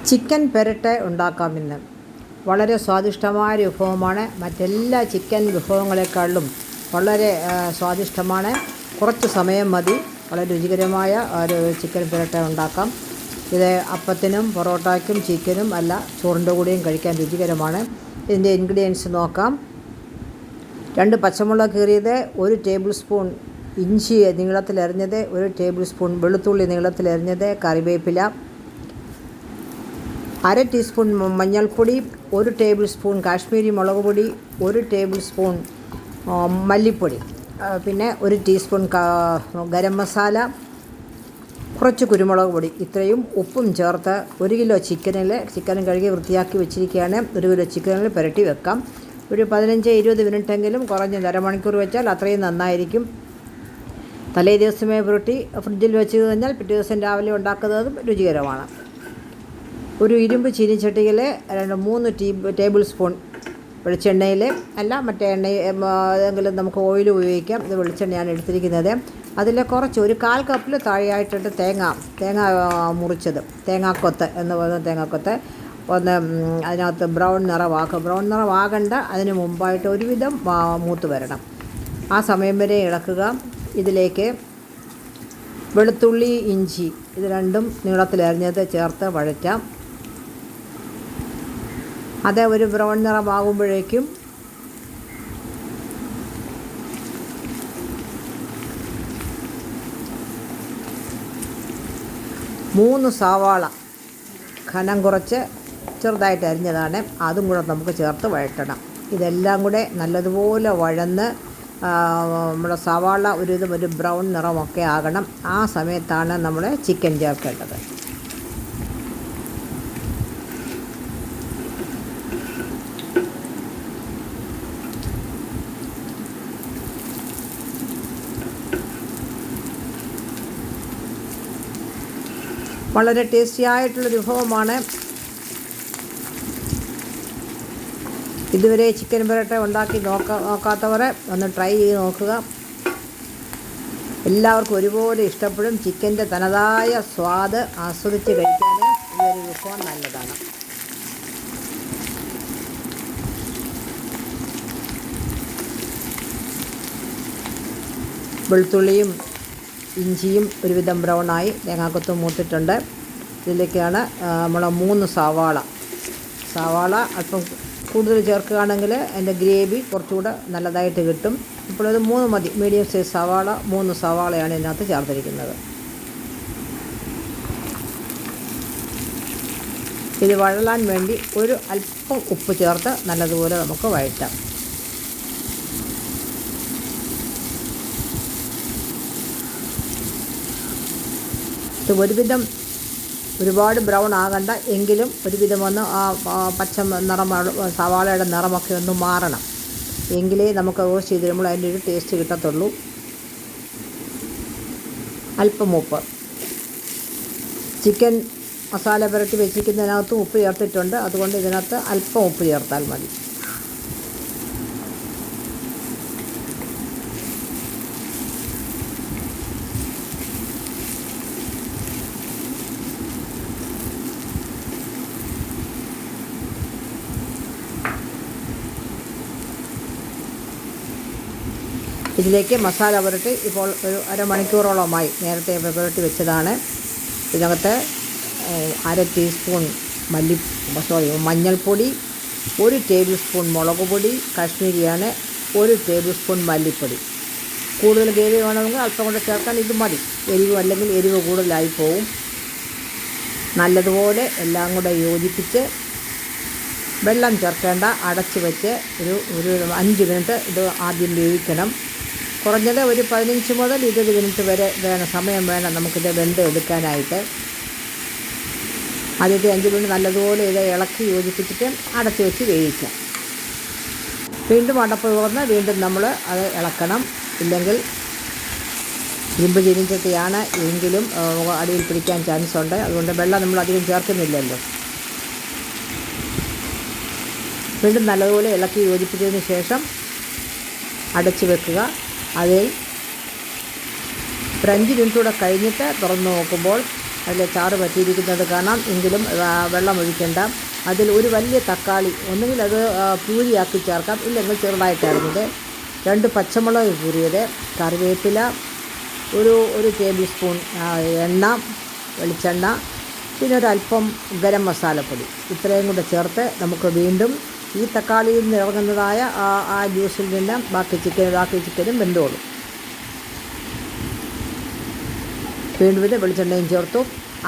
Chicken പെരട്ടെ ഉണ്ടാക്കാമെന്ന്. വളരെ സ്വാദിഷ്ടമായ ഒരു വിഭവമാണ്. മറ്റെല്ലാ ചിക്കൻ വിഭവങ്ങളെക്കാളും വളരെ സ്വാദിഷ്ടമാണ്. കുറച്ച് സമയം മതി വളരെ രുചികരമായ ഒരു ചിക്കൻ പെരട്ടെ ഉണ്ടാക്കാം. ഇത് അപ്പത്തിനും പൊറോട്ടയ്ക്കും ചിക്കനും അല്ല ചോറിൻ്റെ കൂടെയും കഴിക്കാൻ രുചികരമാണ്. ഇതിൻ്റെ ഇൻഗ്രീഡിയൻസ് നോക്കാം. 2 പച്ചമുളക് കീറിയത്, 1 ടേബിൾ സ്പൂൺ ഇഞ്ചി നീളത്തിലരിഞ്ഞത്, 1 ടേബിൾ സ്പൂൺ വെളുത്തുള്ളി നീളത്തിലരിഞ്ഞത്, കറിവേപ്പില, 1/2 ടീസ്പൂൺ മഞ്ഞൾപ്പൊടി, 1 ടേബിൾ സ്പൂൺ കാശ്മീരി മുളക് പൊടി, 1 ടേബിൾ സ്പൂൺ മല്ലിപ്പൊടി, പിന്നെ 1 ടീസ്പൂൺ ഗരം മസാല, കുറച്ച് കുരുമുളക് പൊടി, ഇത്രയും ഉപ്പും ചേർത്ത് 1 കിലോ ചിക്കനും കഴുകി വൃത്തിയാക്കി വെച്ചിരിക്കുകയാണ്. 1 കിലോ ചിക്കനിൽ പുരട്ടി വെക്കാം. ഒരു 15-20 മിനിറ്റെങ്കിലും കുറഞ്ഞത് അരമണിക്കൂർ വെച്ചാൽ അത്രയും നന്നായിരിക്കും. തലേ ദിവസമേ പുരട്ടി ഫ്രിഡ്ജിൽ വെച്ച് കഴിഞ്ഞാൽ പിറ്റേ ദിവസം രാവിലെ ഉണ്ടാക്കുന്നതും രുചികരമാണ്. ഒരു ഇരുമ്പ് ചീനിച്ചട്ടിയിൽ 3 ടേബിൾ സ്പൂൺ വെളിച്ചെണ്ണയിൽ, അല്ല മറ്റേ എണ്ണ ഏതെങ്കിലും നമുക്ക് ഓയിൽ ഉപയോഗിക്കാം. ഇത് വെളിച്ചെണ്ണയാണ് എടുത്തിരിക്കുന്നത്. അതിൽ കുറച്ച് ഒരു 1/4 കപ്പിൽ താഴെയായിട്ടിട്ട് തേങ്ങ മുറിച്ചത്, തേങ്ങാക്കൊത്ത് എന്ന് പറയുന്ന തേങ്ങാക്കൊത്ത് ഒന്ന് അതിനകത്ത് ബ്രൗൺ നിറമാകേണ്ട അതിന് മുമ്പായിട്ട് ഒരുവിധം മൂത്ത് വരണം. ആ സമയം വരെ ഇളക്കുക. ഇതിലേക്ക് വെളുത്തുള്ളി, ഇഞ്ചി ഇത് രണ്ടും നീളത്തിലരിഞ്ഞത് ചേർത്ത് വഴറ്റാം. അത് ഒരു ബ്രൗൺ നിറമാകുമ്പോഴേക്കും മൂന്ന് സവാള കനം കുറച്ച് ചെറുതായിട്ട് അരിഞ്ഞതാണ്, അതും കൂടെ നമുക്ക് ചേർത്ത് വഴറ്റണം. ഇതെല്ലാം കൂടെ നല്ലതുപോലെ വഴന്ന് നമ്മുടെ സവാള ഒരു ബ്രൗൺ നിറമൊക്കെ ആകണം. ആ സമയത്താണ് നമ്മൾ ചിക്കൻ ചേർക്കേണ്ടത്. വളരെ ടേസ്റ്റി ആയിട്ടുള്ളൊരു വിഭവമാണ്. ഇതുവരെ ചിക്കൻ പെരട്ട ഉണ്ടാക്കി നോക്കാത്തവർ ഒന്ന് ട്രൈ ചെയ്ത് നോക്കുക. എല്ലാവർക്കും ഒരുപോലെ ഇഷ്ടപ്പെടും. ചിക്കൻ്റെ തനതായ സ്വാദ് ആസ്വദിച്ച് കഴിക്കാൻ ഈ ഒരു വിഭവം നല്ലതാണ്. വെളുത്തുള്ളിയും ഇഞ്ചിയും ഒരുവിധം ബ്രൗണായി, തേങ്ങാക്കൊത്തും മൂത്തിട്ടുണ്ട്. ഇതിലേക്കാണ് നമ്മൾ 3 സവാള അല്പം കൂടുതൽ ചേർക്കുകയാണെങ്കിൽ അതിൻ്റെ ഗ്രേവി കുറച്ചുകൂടെ നല്ലതായിട്ട് കിട്ടും. ഇപ്പോൾ ഇത് 3 മതി. മീഡിയം സൈസ് സവാള, 3 സവാളയാണ് ഇതിനകത്ത് ചേർത്തിരിക്കുന്നത്. ഇത് വഴലാൻ വേണ്ടി ഒരു അല്പം ഉപ്പ് ചേർത്ത് നല്ലതുപോലെ നമുക്ക് വഴറ്റാം. ഇത് ഒരുവിധം ഒരുപാട് ബ്രൗൺ ആകണ്ട, എങ്കിലും ഒരുവിധം ഒന്ന് പച്ച നിറം സവാളയുടെ നിറമൊക്കെ ഒന്ന് മാറണം. എങ്കിലേ നമുക്ക് റോസ്റ്റ് ചെയ്ത് കഴിയുമ്പോൾ അതിൻ്റെ ഒരു ടേസ്റ്റ് കിട്ടത്തുള്ളൂ. അല്പം ഉപ്പ്, ചിക്കൻ മസാല പുരട്ടി വെച്ചിരിക്കുന്നതിനകത്തും ഉപ്പ് ചേർത്തിട്ടുണ്ട്. അതുകൊണ്ട് ഇതിനകത്ത് അല്പം ഉപ്പ് ചേർത്താൽ മതി. ഇതിലേക്ക് മസാല പുരട്ടി ഇപ്പോൾ ഒരു അരമണിക്കൂറോളമായി നേരത്തെ പുരട്ടി വെച്ചതാണ്. ഇതിനകത്ത് 1/2 ടീസ്പൂൺ മഞ്ഞൾപ്പൊടി, 1 ടേബിൾ സ്പൂൺ മുളക് പൊടി, കാശ്മീരിയാണ്, 1 ടേബിൾ സ്പൂൺ മല്ലിപ്പൊടി. കൂടുതൽ ഗ്രേവി വേണമെങ്കിൽ അല്പം കൂടെ ചേർക്കാൻ ഇത് മതി. അല്ലെങ്കിൽ എരിവ് കൂടുതലായി പോവും. നല്ലതുപോലെ എല്ലാം കൂടെ യോജിപ്പിച്ച് വെള്ളം ചേർക്കേണ്ട, അടച്ച് വെച്ച് ഒരു 5 മിനിറ്റ് ഇത് ആദ്യം വേവിക്കണം. കുറഞ്ഞത് ഒരു 15 മുതൽ 20 മിനിറ്റ് വരെ സമയം വേണം നമുക്കിത് വെന്ത് എടുക്കാനായിട്ട്. ആദ്യത്തെ 5 മിനിറ്റ് നല്ലതുപോലെ ഇത് ഇളക്കി യോജിപ്പിച്ചിട്ട് അടച്ച് വെച്ച് വേവിക്കാം. വീണ്ടും അടപ്പ് തുറന്ന് വീണ്ടും നമ്മൾ അത് ഇളക്കണം. ഇല്ലെങ്കിൽ ഇരുമ്പ് ചീനിച്ചട്ടിയാണ് എങ്കിലും അടിയിൽ പിടിക്കാൻ ചാൻസ് ഉണ്ട്. അതുകൊണ്ട് വെള്ളം നമ്മൾ അധികം ചേർക്കുന്നില്ലല്ലോ. വീണ്ടും നല്ലതുപോലെ ഇളക്കി യോജിപ്പിച്ചതിന് ശേഷം അടച്ച് വെക്കുക. അതിൽ ഒരു 5 മിനിറ്റ് കൂടെ കഴിഞ്ഞിട്ട് തുറന്ന് നോക്കുമ്പോൾ അതിൽ ചാറ് പറ്റിയിരിക്കുന്നത് കാണാം. എങ്കിലും വെള്ളം ഒഴിക്കേണ്ട. അതിൽ ഒരു വലിയ തക്കാളി ഒന്നുകിൽ അത് പ്യൂരിയാക്കി ചേർക്കാം, ഇല്ലെങ്കിൽ ചെറുതായിട്ടായിരുന്നത്. 2 പച്ചമുളക് കീറിയത്, കറിവേപ്പില, ഒരു ടേബിൾ സ്പൂൺ എണ്ണ, വെളിച്ചെണ്ണ, പിന്നെ ഒരല്പം ഗരം മസാലപ്പൊടി. ഇത്രയും കൂടെ ചേർത്ത് നമുക്ക് വീണ്ടും ഈ തക്കാളിയിൽ നിന്ന് ഇറങ്ങുന്നതായ ആ ജ്യൂസിൽ നിന്ന് ബാക്കി ചിക്കനും വെന്തോളും. വീണ്ടും ഇത് വെളിച്ചെണ്ണയും ചേർത്തു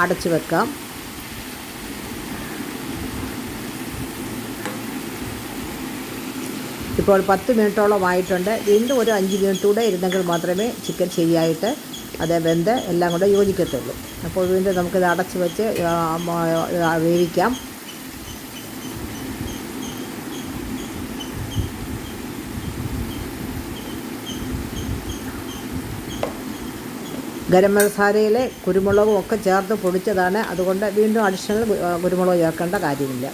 അടച്ച് വെക്കാം. ഇപ്പോൾ 10 മിനിറ്റോളം ആയിട്ടുണ്ട്. വീണ്ടും ഒരു 5 മിനിറ്റ് കൂടെ ഇരുന്നെങ്കിൽ മാത്രമേ ചിക്കൻ ശരിയായിട്ട് അത് വെന്ത് എല്ലാം കൂടെ യോജിക്കത്തുള്ളൂ. അപ്പോൾ വീണ്ടും നമുക്കിത് അടച്ച് വെച്ച് വേവിക്കാം. ഗരം മസാലയിൽ കുരുമുളകും ഒക്കെ ചേർത്ത് പൊടിച്ചതാണ്. അതുകൊണ്ട് വീണ്ടും അഡീഷണൽ കുരുമുളക് ചേർക്കേണ്ട കാര്യമില്ല.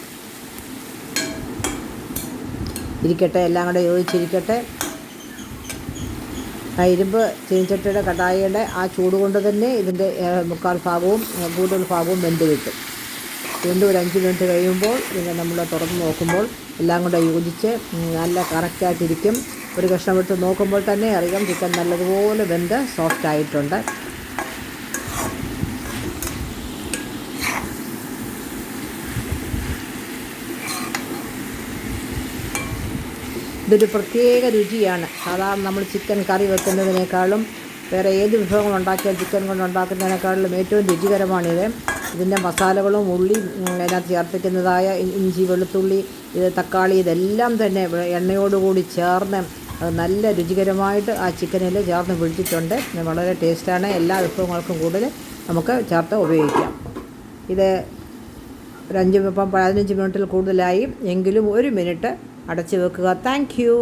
ഇരിക്കട്ടെ, എല്ലാം കൂടെ യോജിച്ചിരിക്കട്ടെ. ഇരുമ്പ് ചീനച്ചട്ടിയുടെ കടായിയുടെ ആ ചൂട് കൊണ്ട് തന്നെ ഇതിൻ്റെ മുക്കാൽ ഭാഗവും കൂടുതൽ ഭാഗവും വെന്ത് കിട്ടും. വീണ്ടും ഒരു 5 മിനിറ്റ് കഴിയുമ്പോൾ പിന്നെ നമ്മൾ തുറന്ന് നോക്കുമ്പോൾ എല്ലാം കൂടെ യോജിച്ച് നല്ല കറക്റ്റായിട്ടിരിക്കും. ഒരു കഷ്ണം എടുത്ത് നോക്കുമ്പോൾ തന്നെ അറിയാം ചിക്കൻ നല്ലതുപോലെ വെന്ത് സോഫ്റ്റ് ആയിട്ടുണ്ട്. ഇതൊരു പ്രത്യേക രുചിയാണ്. സാധാരണ നമ്മൾ ചിക്കൻ കറി വെക്കുന്നതിനേക്കാളും വേറെ ഏത് വിഭവങ്ങൾ ഉണ്ടാക്കിയാൽ ചിക്കൻ കൊണ്ട് ഉണ്ടാക്കുന്നതിനേക്കാളും ഏറ്റവും രുചികരമാണിത്. ഇതിൻ്റെ മസാലകളും ഉള്ളി അതിനകത്ത് ചേർത്തിക്കുന്നതായ ഇഞ്ചി, വെളുത്തുള്ളി, തക്കാളി ഇതെല്ലാം തന്നെ എണ്ണയോടുകൂടി ചേർന്ന് അത് നല്ല രുചികരമായിട്ട് ആ ചിക്കനിൽ ചേർന്ന് പിടിച്ചിട്ടുണ്ട്. വളരെ ടേസ്റ്റാണ്. എല്ലാ വിഭവങ്ങൾക്കും കൂടുതൽ നമുക്ക് ചേർത്ത് ഉപയോഗിക്കാം. ഇത് ഒരു 15 മിനിറ്റിൽ കൂടുതലായി. എങ്കിലും 1 മിനിറ്റ് അടച്ച് വെക്കുക. Thank you.